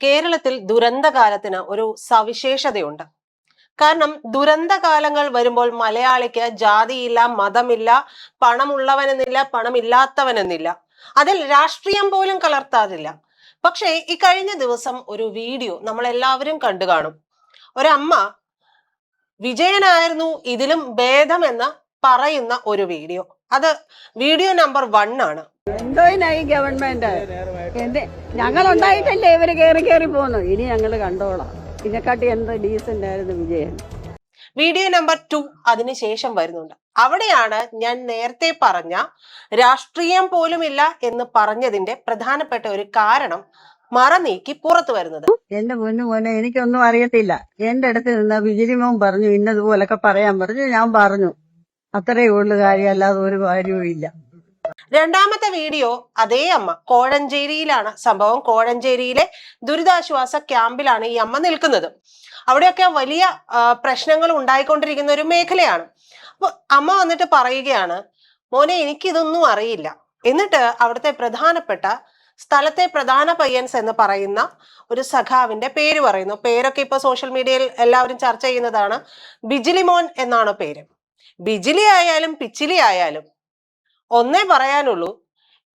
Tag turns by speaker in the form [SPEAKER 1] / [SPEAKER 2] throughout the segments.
[SPEAKER 1] കേരളത്തിൽ ദുരന്തകാലത്തിന് ഒരു സവിശേഷതയുണ്ട്. കാരണം ദുരന്തകാലങ്ങൾ വരുമ്പോൾ മലയാളിക്ക് ജാതിയില്ല, മതമില്ല, പണമുള്ളവനെന്നില്ല, പണമില്ലാത്തവനെന്നില്ല. അതിൽ രാഷ്ട്രീയം പോലും കലർത്താറില്ല. പക്ഷേ ഈ കഴിഞ്ഞ ദിവസം ഒരു വീഡിയോ നമ്മളെല്ലാവരും കണ്ടു കാണും. ഒരമ്മ വിജയനായിരുന്നു ഇതിലും ഭേദമെന്ന് പറയുന്ന ഒരു വീഡിയോ. അത് വീഡിയോ നമ്പർ 1 ആണ്.
[SPEAKER 2] എന്തോനായി ഗവൺമെന്റ് ഞങ്ങൾ ഉണ്ടായിട്ടല്ലേ ഇവര് കേറി പോന്നു. ഇനി ഞങ്ങൾ കണ്ടോളാം. ഇതിനെക്കാട്ടി എന്ത് ഡീസന്റ് ആയിരുന്നു വിജയൻ.
[SPEAKER 1] വീഡിയോ നമ്പർ 2 അതിനുശേഷം വരുന്നുണ്ട്. അവിടെയാണ് ഞാൻ നേരത്തെ പറഞ്ഞ രാഷ്ട്രീയം പോലുമില്ല എന്ന് പറഞ്ഞതിന്റെ പ്രധാനപ്പെട്ട ഒരു കാരണം മറ നീക്കി പുറത്തു വരുന്നത്.
[SPEAKER 2] എന്റെ മോനെ എനിക്കൊന്നും അറിയത്തില്ല. എന്റെ അടുത്ത് നിന്ന് വിജിരിമോൻ പറഞ്ഞു ഇന്നതുപോലൊക്കെ പറയാൻ പറഞ്ഞു. ഞാൻ പറഞ്ഞു അത്രേ ഉള്ളു കാര്യം, അല്ലാതെ ഒരു കാര്യവും ഇല്ല.
[SPEAKER 1] രണ്ടാമത്തെ വീഡിയോ അതേ അമ്മ കോഴഞ്ചേരിയിലാണ് സംഭവം. കോഴഞ്ചേരിയിലെ ദുരിതാശ്വാസ ക്യാമ്പിലാണ് ഈ അമ്മ നിൽക്കുന്നത്. അവിടെയൊക്കെ വലിയ പ്രശ്നങ്ങൾ ഉണ്ടായിക്കൊണ്ടിരിക്കുന്ന ഒരു മേഖലയാണ്. അപ്പൊ അമ്മ വന്നിട്ട് പറയുകയാണ്, മോനെ എനിക്കിതൊന്നും അറിയില്ല. എന്നിട്ട് അവിടുത്തെ പ്രധാനപ്പെട്ട സ്ഥലത്തെ പ്രധാന പയ്യൻസ് എന്ന് പറയുന്ന ഒരു സഖാവിന്റെ പേര് പറയുന്നു. പേരൊക്കെ ഇപ്പൊ സോഷ്യൽ മീഡിയയിൽ എല്ലാവരും ചർച്ച ചെയ്യുന്നതാണ്. ബിജിലിമോൻ എന്നാണ് പേര്. ബിജിലി ആയാലും പിച്ചിലി ആയാലും ഒന്നേ പറയാനുള്ളൂ,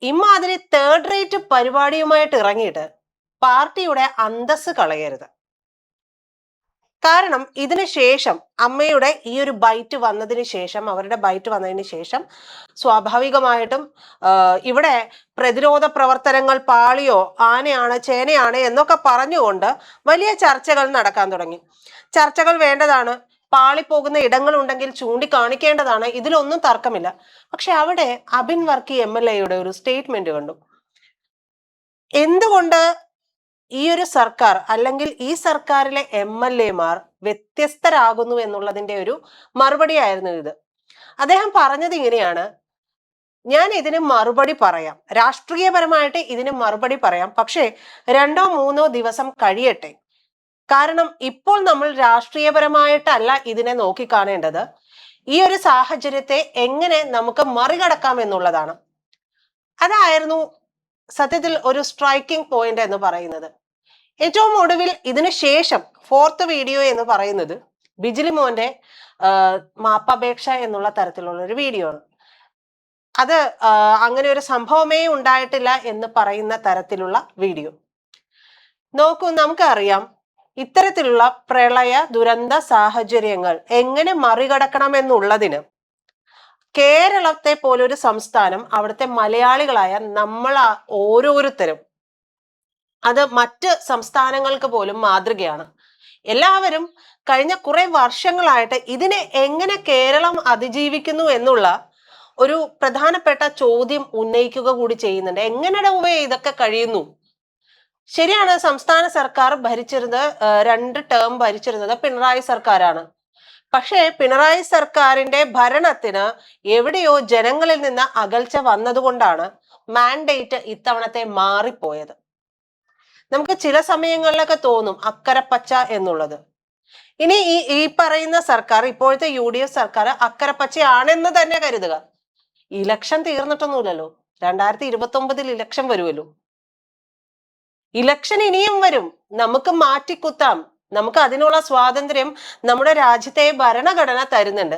[SPEAKER 1] ഇമ്മാതിരി തേർഡ് റേറ്റ് പരിപാടിയുമായിട്ട് ഇറങ്ങിയിട്ട് പാർട്ടിയുടെ അന്തസ് കളയരുത്. കാരണം ഇതിനു ശേഷം അമ്മയുടെ ഈ ഒരു ബൈറ്റ് വന്നതിന് ശേഷം, അവരുടെ ബൈറ്റ് വന്നതിന് ശേഷം സ്വാഭാവികമായിട്ടും ഇവിടെ പ്രതിരോധ പ്രവർത്തനങ്ങൾ പാളിയോ ആനയാണ് ചേനയാണ് എന്നൊക്കെ പറഞ്ഞുകൊണ്ട് വലിയ ചർച്ചകൾ നടക്കാൻ തുടങ്ങി. ചർച്ചകൾ വേണ്ടതാണ്, പാളിപ്പോകുന്ന ഇടങ്ങളുണ്ടെങ്കിൽ ചൂണ്ടിക്കാണിക്കേണ്ടതാണ്, ഇതിലൊന്നും തർക്കമില്ല. പക്ഷെ അവിടെ അബിൻ വർക്കി MLA ഒരു സ്റ്റേറ്റ്മെന്റ് കണ്ടു. എന്തുകൊണ്ട് ഈ ഒരു സർക്കാർ അല്ലെങ്കിൽ ഈ സർക്കാരിലെ MLA-മാർ വ്യത്യസ്തരാകുന്നു എന്നുള്ളതിന്റെ ഒരു മറുപടി ആയിരുന്നു ഇത്. അദ്ദേഹം പറഞ്ഞത് ഇങ്ങനെയാണ്, ഞാൻ ഇതിന് മറുപടി പറയാം, രാഷ്ട്രീയപരമായിട്ട് ഇതിന് മറുപടി പറയാം, പക്ഷേ 2-3 ദിവസം കഴിയട്ടെ. കാരണം ഇപ്പോൾ നമ്മൾ രാഷ്ട്രീയപരമായിട്ടല്ല ഇതിനെ നോക്കിക്കാണേണ്ടത്, ഈ ഒരു സാഹചര്യത്തെ എങ്ങനെ നമുക്ക് മറികടക്കാം എന്നുള്ളതാണ്. അതായിരുന്നു സത്യത്തിൽ ഒരു സ്ട്രൈക്കിംഗ് പോയിന്റ് എന്ന് പറയുന്നത്. ഏറ്റവും ഒടുവിൽ ഇതിനു ശേഷം 4th വീഡിയോ എന്ന് പറയുന്നത് ബിജിലിമോന്റെ മാപ്പപേക്ഷ എന്നുള്ള തരത്തിലുള്ള ഒരു വീഡിയോ ആണ്. അത് അങ്ങനെ ഒരു സംഭവമേ ഉണ്ടായിട്ടില്ല എന്ന് പറയുന്ന തരത്തിലുള്ള വീഡിയോ. നോക്കൂ, നമുക്കറിയാം ഇത്തരത്തിലുള്ള പ്രളയ ദുരന്ത സാഹചര്യങ്ങൾ എങ്ങനെ മറികടക്കണമെന്നുള്ളതിന് കേരളത്തെ പോലൊരു സംസ്ഥാനം, അവിടുത്തെ മലയാളികളായ നമ്മൾ ഓരോരുത്തരും അത് മറ്റ് സംസ്ഥാനങ്ങൾക്ക് പോലും മാതൃകയാണ്. എല്ലാവരും കഴിഞ്ഞ കുറെ വർഷങ്ങളായിട്ട് ഇതിനെ എങ്ങനെ കേരളം അതിജീവിക്കുന്നു എന്നുള്ള ഒരു പ്രധാനപ്പെട്ട ചോദ്യം ഉന്നയിക്കുക കൂടി ചെയ്യുന്നുണ്ട്. എങ്ങനെ ഇതൊക്കെ കഴിയുന്നു? ശരിയാണ്, സംസ്ഥാന സർക്കാർ ഭരിച്ചിരുന്നത് 2 ടേം ഭരിച്ചിരുന്നത് പിണറായി സർക്കാരാണ്. പക്ഷേ പിണറായി സർക്കാരിന്റെ ഭരണത്തിന് എവിടെയോ ജനങ്ങളിൽ നിന്ന് അകൽച്ച വന്നതുകൊണ്ടാണ് മാൻഡേറ്റ് ഇത്തവണത്തെ മാറിപ്പോയത്. നമുക്ക് ചില സമയങ്ങളിലൊക്കെ തോന്നും അക്കരപ്പച്ച എന്നുള്ളത്. ഇനി ഈ പറയുന്ന സർക്കാർ, ഇപ്പോഴത്തെ UDF സർക്കാർ അക്കരപ്പച്ചയാണെന്ന് തന്നെ കരുതുക. ഇലക്ഷൻ തീർന്നിട്ടൊന്നുമില്ലല്ലോ. 2029 ഇലക്ഷൻ വരുമല്ലോ. ഇലക്ഷൻ ഇനിയും വരും. നമുക്ക് മാറ്റിക്കുത്താം. നമുക്ക് അതിനുള്ള സ്വാതന്ത്ര്യം നമ്മുടെ രാജ്യത്തെ ഭരണഘടന തരുന്നുണ്ട്.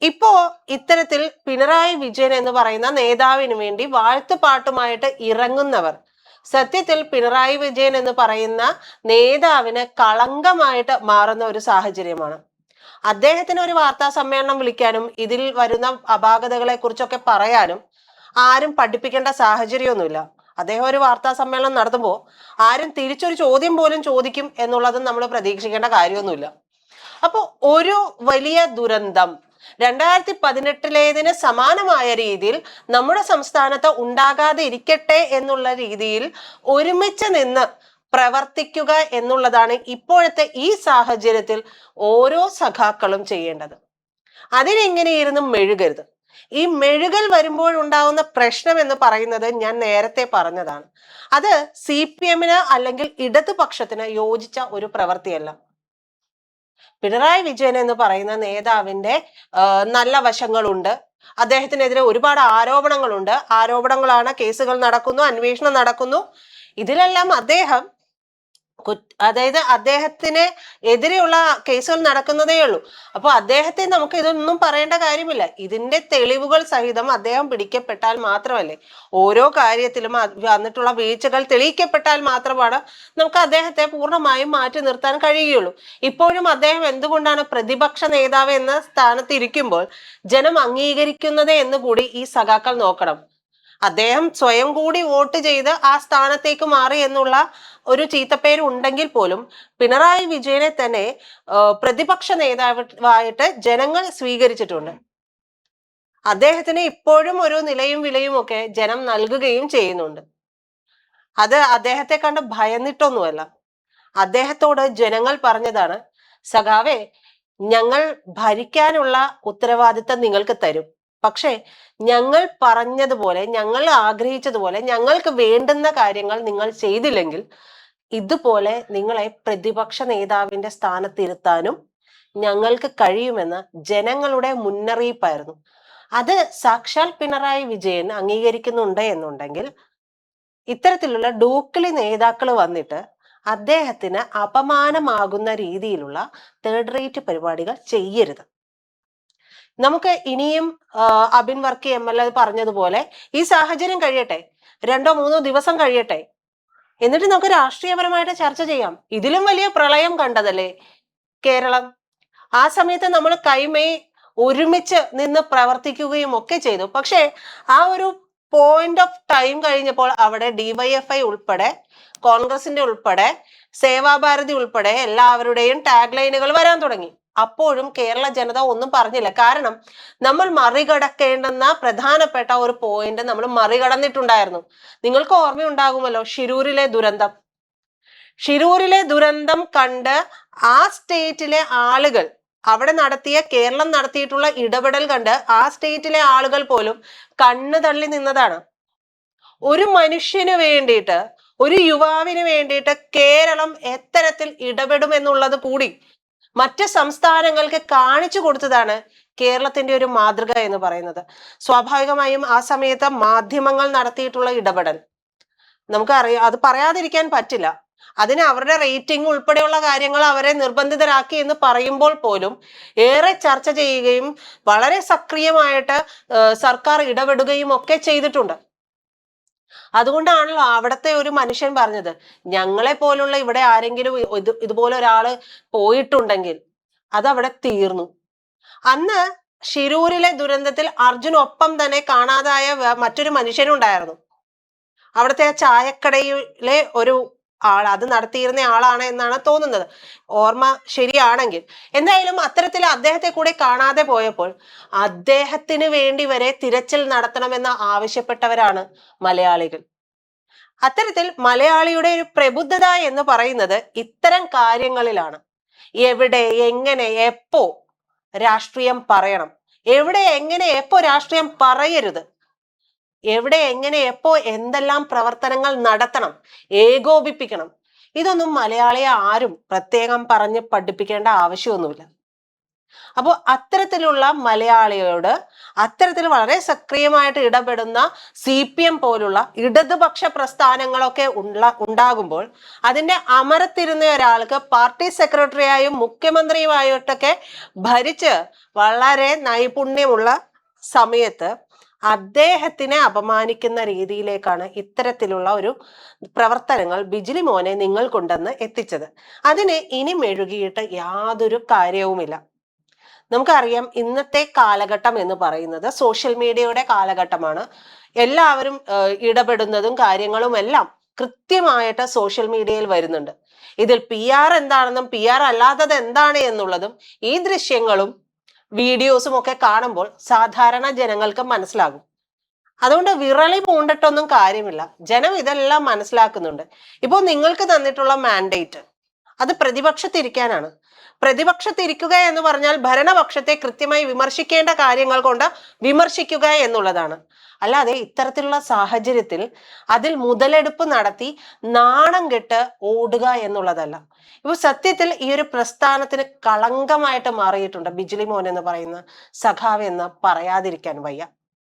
[SPEAKER 1] ഇപ്പോ ഇത്തരത്തിൽ പിണറായി വിജയൻ എന്ന് പറയുന്ന നേതാവിന് വേണ്ടി വാഴ്ത്തുപാട്ടുമായിട്ട് ഇറങ്ങുന്നവർ സത്യത്തിൽ പിണറായി വിജയൻ എന്ന് പറയുന്ന നേതാവിന് കളങ്കമായിട്ട് മാറുന്ന ഒരു സാഹചര്യമാണ്. അദ്ദേഹത്തിന് ഒരു വാർത്താ സമ്മേളനം വിളിക്കാനും ഇതിൽ വരുന്ന അപാകതകളെ കുറിച്ചൊക്കെ പറയാനും ആരും പഠിപ്പിക്കേണ്ട സാഹചര്യമൊന്നുമില്ല. അദ്ദേഹം ഒരു വാർത്താ സമ്മേളനം നടത്തുമ്പോൾ ആരും തിരിച്ചൊരു ചോദ്യം പോലും ചോദിക്കും എന്നുള്ളതും നമ്മൾ പ്രതീക്ഷിക്കേണ്ട കാര്യമൊന്നുമില്ല. അപ്പൊ ഒരു വലിയ ദുരന്തം 2018 സമാനമായ രീതിയിൽ നമ്മുടെ സംസ്ഥാനത്ത് ഉണ്ടാകാതെ ഇരിക്കട്ടെ എന്നുള്ള രീതിയിൽ ഒരുമിച്ച് നിന്ന് പ്രവർത്തിക്കുക എന്നുള്ളതാണ് ഇപ്പോഴത്തെ ഈ സാഹചര്യത്തിൽ ഓരോ സഖാക്കളും ചെയ്യേണ്ടത്. അതിനെങ്ങനെ ഇരുന്ന് മെഴുകരുത്. ഈ മെഴുകൽ വരുമ്പോൾ ഉണ്ടാവുന്ന പ്രശ്നം എന്ന് പറയുന്നത് ഞാൻ നേരത്തെ പറഞ്ഞതാണ്. അത് CPM-ന് അല്ലെങ്കിൽ ഇടതുപക്ഷത്തിന് യോജിച്ച ഒരു പ്രവൃത്തിയല്ല. പിണറായി വിജയൻ എന്ന് പറയുന്ന നേതാവിന്റെ നല്ല വശങ്ങളുണ്ട്. അദ്ദേഹത്തിനെതിരെ ഒരുപാട് ആരോപണങ്ങളുണ്ട്. ആരോപണങ്ങളാണ്, കേസുകൾ നടക്കുന്നു, അന്വേഷണം നടക്കുന്നു. ഇതിലെല്ലാം അദ്ദേഹം അതായത് അദ്ദേഹത്തിന് എതിരെയുള്ള കേസുകൾ നടക്കുന്നതേ ഉള്ളൂ. അപ്പൊ അദ്ദേഹത്തെ നമുക്ക് ഇതൊന്നും പറയേണ്ട കാര്യമില്ല. ഇതിന്റെ തെളിവുകൾ സഹിതം അദ്ദേഹം പിടിക്കപ്പെട്ടാൽ മാത്രമല്ലേ, ഓരോ കാര്യത്തിലും വന്നിട്ടുള്ള വീഴ്ചകൾ തെളിയിക്കപ്പെട്ടാൽ മാത്രമാണ് നമുക്ക് അദ്ദേഹത്തെ പൂർണ്ണമായും മാറ്റി നിർത്താൻ കഴിയുകയുള്ളൂ. ഇപ്പോഴും അദ്ദേഹം എന്തുകൊണ്ടാണ് പ്രതിപക്ഷ നേതാവ് എന്ന സ്ഥാനത്ത് ഇരിക്കുമ്പോൾ ജനം അംഗീകരിക്കുന്നത് എന്ന് കൂടി ഈ സഖാക്കൾ നോക്കണം. അദ്ദേഹം സ്വയം കൂടി വോട്ട് ചെയ്ത് ആ സ്ഥാനത്തേക്ക് മാറി എന്നുള്ള ഒരു ചീത്തപ്പേര് ഉണ്ടെങ്കിൽ പോലും പിണറായി വിജയനെ തന്നെ പ്രതിപക്ഷ നേതാവായിട്ട് ജനങ്ങൾ സ്വീകരിച്ചിട്ടുണ്ട്. അദ്ദേഹത്തിന് ഇപ്പോഴും ഒരു നിലയും വിലയും ഒക്കെ ജനം നൽകുകയും ചെയ്യുന്നുണ്ട്. അത് അദ്ദേഹത്തെ കണ്ട് ഭയന്നിട്ടൊന്നുമല്ല. അദ്ദേഹത്തോട് ജനങ്ങൾ പറഞ്ഞതാണ്, സഖാവേ, ഞങ്ങൾ ഭരിക്കാനുള്ള ഉത്തരവാദിത്തം നിങ്ങൾക്ക് തരും. പക്ഷേ ഞങ്ങൾ പറഞ്ഞതുപോലെ, ഞങ്ങൾ ആഗ്രഹിച്ചതുപോലെ ഞങ്ങൾക്ക് വേണ്ടുന്ന കാര്യങ്ങൾ നിങ്ങൾ ചെയ്തില്ലെങ്കിൽ ഇതുപോലെ നിങ്ങളെ പ്രതിപക്ഷ നേതാവിന്റെ സ്ഥാനത്തിരുത്താനും ഞങ്ങൾക്ക് കഴിയുമെന്ന് ജനങ്ങളുടെ മുന്നറിയിപ്പായിരുന്നു. അത് സാക്ഷാൽ പിണറായി വിജയൻ അംഗീകരിക്കുന്നുണ്ട് എന്നുണ്ടെങ്കിൽ ഇത്തരത്തിലുള്ള ഡൂക്കിളി നേതാക്കൾ വന്നിട്ട് അദ്ദേഹത്തിന് അപമാനമാകുന്ന രീതിയിലുള്ള തേർഡ് റേറ്റ് പരിപാടികൾ ചെയ്യരുത്. നമുക്ക് ഇനിയും അബിൻ വർക്കി MLA പറഞ്ഞതുപോലെ ഈ സാഹചര്യം കഴിയട്ടെ, 2-3 ദിവസം കഴിയട്ടെ, എന്നിട്ട് നമുക്ക് രാഷ്ട്രീയപരമായിട്ട് ചർച്ച ചെയ്യാം. ഇതിലും വലിയ പ്രളയം കണ്ടതല്ലേ കേരളം. ആ സമയത്ത് നമ്മൾ കൈമേയ് ഒരുമിച്ച് നിന്ന് പ്രവർത്തിക്കുകയും ഒക്കെ ചെയ്തു. പക്ഷേ ആ ഒരു പോയിന്റ് ഓഫ് ടൈം കഴിഞ്ഞപ്പോൾ അവിടെ DYFI ഉൾപ്പെടെ, കോൺഗ്രസിന്റെ ഉൾപ്പെടെ, സേവാഭാരതി ഉൾപ്പെടെ എല്ലാവരുടെയും ടാഗ് ലൈനുകൾ വരാൻ തുടങ്ങി. അപ്പോഴും കേരള ജനത ഒന്നും പറഞ്ഞില്ല. കാരണം നമ്മൾ മറികടക്കേണ്ടുന്ന പ്രധാനപ്പെട്ട ഒരു പോയിന്റ് നമ്മൾ മറികടന്നിട്ടുണ്ടായിരുന്നു. നിങ്ങൾക്ക് ഓർമ്മയുണ്ടാകുമല്ലോ ഷിരൂരിലെ ദുരന്തം. ഷിരൂരിലെ ദുരന്തം കണ്ട് ആ സ്റ്റേറ്റിലെ ആളുകൾ, അവിടെ കേരളം നടത്തിയിട്ടുള്ള ഇടപെടൽ കണ്ട് ആ സ്റ്റേറ്റിലെ ആളുകൾ പോലും കണ്ണു തള്ളി നിന്നതാണ്. ഒരു മനുഷ്യന് വേണ്ടിയിട്ട്, ഒരു യുവാവിന് വേണ്ടിയിട്ട് കേരളം എത്തരത്തിൽ ഇടപെടുമെന്നുള്ളത് കൂടി മറ്റ് സംസ്ഥാനങ്ങൾക്ക് കാണിച്ചു കൊടുത്തതാണ് കേരളത്തിന്റെ ഒരു മാതൃക എന്ന് പറയുന്നത്. സ്വാഭാവികമായും ആ സമയത്ത് മാധ്യമങ്ങൾ നടത്തിയിട്ടുള്ള ഇടപെടൽ നമുക്കറിയാം, അത് പറയാതിരിക്കാൻ പറ്റില്ല. അതിന് അവരുടെ റേറ്റിംഗ് ഉൾപ്പെടെയുള്ള കാര്യങ്ങൾ അവരെ നിർബന്ധിതരാക്കി എന്ന് പറയുമ്പോൾ പോലും ഏറെ ചർച്ച ചെയ്യുകയും വളരെ സക്രിയമായിട്ട് സർക്കാർ ഇടപെടുകയും ഒക്കെ ചെയ്തിട്ടുണ്ട്. അതുകൊണ്ടാണല്ലോ അവിടുത്തെ ഒരു മനുഷ്യൻ പറഞ്ഞത്, ഞങ്ങളെ പോലുള്ള ഇവിടെ ആരെങ്കിലും ഇതുപോലെ ഒരാള് പോയിട്ടുണ്ടെങ്കിൽ അതവിടെ തീർന്നു. അന്ന് ഷിരൂരിലെ ദുരന്തത്തിൽ അർജുനൊപ്പം തന്നെ കാണാതായ മറ്റൊരു മനുഷ്യനുണ്ടായിരുന്നു. അവിടുത്തെ ചായക്കടയിലെ ഒരു ആൾ, അത് നടത്തിയിരുന്ന ആളാണ് എന്നാണ് തോന്നുന്നത്, ഓർമ്മ ശരിയാണെങ്കിൽ. എന്തായാലും അത്തരത്തിൽ അദ്ദേഹത്തെ കൂടെ കാണാതെ പോയപ്പോൾ അദ്ദേഹത്തിന് വേണ്ടി വരെ തിരച്ചിൽ നടത്തണമെന്ന് ആവശ്യപ്പെട്ടവരാണ് മലയാളികൾ. അത്തരത്തിൽ മലയാളിയുടെ ഒരു പ്രബുദ്ധത എന്ന് പറയുന്നത് ഇത്തരം കാര്യങ്ങളിലാണ്. എവിടെ, എങ്ങനെ, എപ്പോ രാഷ്ട്രീയം പറയണം, എവിടെ, എങ്ങനെ, എപ്പോ രാഷ്ട്രീയം പറയരുത്, എവിടെ, എങ്ങനെ, എപ്പോ എന്തെല്ലാം പ്രവർത്തനങ്ങൾ നടത്തണം, ഏകോപിപ്പിക്കണം, ഇതൊന്നും മലയാളിയെ ആരും പ്രത്യേകം പറഞ്ഞ് പഠിപ്പിക്കേണ്ട ആവശ്യമൊന്നുമില്ല. അപ്പോൾ അത്തരത്തിലുള്ള മലയാളിയോട് അത്തരത്തിൽ വളരെ സക്രിയമായിട്ട് ഇടപെടുന്ന CPM പോലുള്ള ഇടതുപക്ഷ പ്രസ്ഥാനങ്ങളൊക്കെ ഉണ്ടാകുമ്പോൾ അതിന്റെ അമരത്തിരുന്ന ഒരാൾക്ക് പാർട്ടി സെക്രട്ടറിയായും മുഖ്യമന്ത്രിയുമായിട്ടൊക്കെ ഭരിച്ച് വളരെ നൈപുണ്യമുള്ള സമയത്ത് അദ്ദേഹത്തിനെ അപമാനിക്കുന്ന രീതിയിലേക്കാണ് ഇത്തരത്തിലുള്ള ഒരു പ്രവർത്തനങ്ങൾ ബിജിലി മോനെ നിങ്ങൾ കൊണ്ടെന്ന് എത്തിച്ചത്. അതിന് ഇനി മെഴുകിയിട്ട് യാതൊരു കാര്യവുമില്ല. നമുക്കറിയാം ഇന്നത്തെ കാലഘട്ടം എന്ന് പറയുന്നത് സോഷ്യൽ മീഡിയയുടെ കാലഘട്ടമാണ്. എല്ലാവരും ഇടപെടുന്നതും കാര്യങ്ങളും എല്ലാം കൃത്യമായിട്ട് സോഷ്യൽ മീഡിയയിൽ വരുന്നുണ്ട്. ഇതിൽ PR എന്താണെന്നും PR അല്ലാത്തത് എന്താണ് എന്നുള്ളതും ഈ ദൃശ്യങ്ങളും വീഡിയോസും ഒക്കെ കാണുമ്പോൾ സാധാരണ ജനങ്ങൾക്ക് മനസ്സിലാകും. അതുകൊണ്ട് വിറളി പൂണ്ടിട്ടൊന്നും കാര്യമില്ല. ജനം ഇതെല്ലാം മനസ്സിലാക്കുന്നുണ്ട്. ഇപ്പോൾ നിങ്ങൾക്ക് തന്നിട്ടുള്ള മാൻഡേറ്റ് അത് പ്രതിപക്ഷത്തിരിക്കാനാണ്. പ്രതിപക്ഷത്തിരിക്കുക എന്ന് പറഞ്ഞാൽ ഭരണപക്ഷത്തെ കൃത്യമായി വിമർശിക്കേണ്ട കാര്യങ്ങൾ കൊണ്ട് വിമർശിക്കുക എന്നുള്ളതാണ്. അല്ലാതെ ഇത്തരത്തിലുള്ള സാഹചര്യത്തിൽ അതിൽ മുതലെടുപ്പ് നടത്തി നാണം കെട്ട് ഓടുക എന്നുള്ളതല്ല. ഇപ്പൊ സത്യത്തിൽ ഈ ഒരു പ്രസ്ഥാനത്തിന് കളങ്കമായിട്ട് മാറിയിട്ടുണ്ട് ബിജിലി മോൻ എന്ന് പറയുന്ന സഖാവ് എന്ന് പറയാതിരിക്കാൻ വയ്യ.